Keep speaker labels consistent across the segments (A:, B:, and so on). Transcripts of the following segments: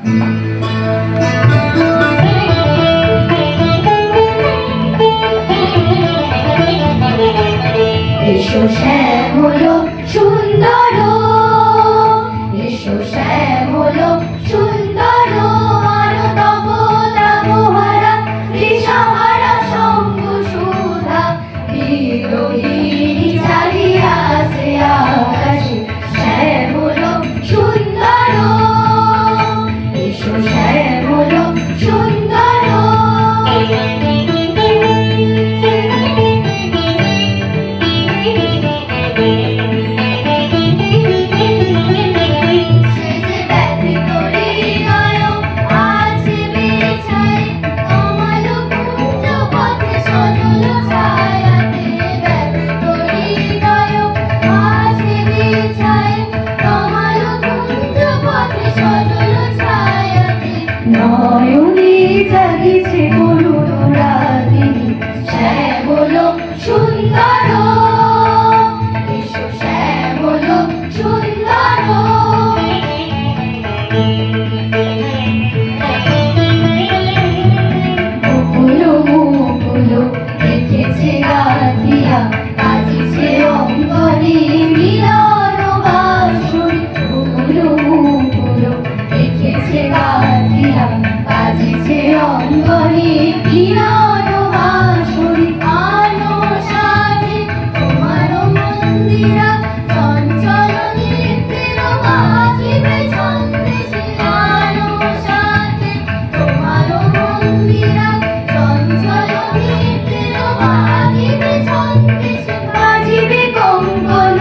A: এসো শ্যামল সুন্দর, এসো শ্যামল সুন্দর, মানব তামহারা দিশাহারা সঙ্গ সুধা বিরোহিণী চালিয়াছে আকাশে শ্যামল সুন্দর, এসো শ্যামল সুন্দর। নয়নে জাগিছে করুণ রাগিনী শ্যামল সুন্দর, এসো শ্যামল সুন্দর। মুকুল মুকুল দেখেছে গাঁথিয়া বাজিছে অঙ্গনে মিলন বাঁশরি, মুকুল মুকুল দেখেছে গাঁথিয়া বাজিছে অঙ্গনে মিলন বাঁশরি। আলো সাথে তোমার মন্দিরা চঞ্চল নৃত্যের বাজিবে ছন্দেশে, আলো সাথে তোমার মন্দিরা চঞ্চল নৃত্যের বাজিবে ছন্দেশে। বাজিবে কঙ্কণ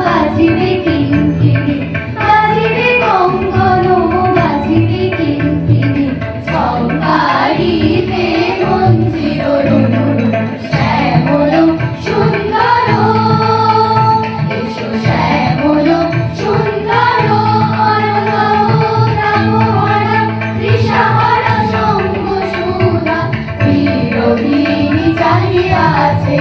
A: বাজিবে কিঙ্কিণী, বাজিবে কঙ্কণ বাজিবে কিঙ্কিণী, সংকারিতে মঞ্জির রুনুর শ্যামল সুন্দর, এসো শ্যামল সুন্দর। রামহারা তৃষাহারা সঙ্গ সুধা বিরোহিণী চালিয়াছে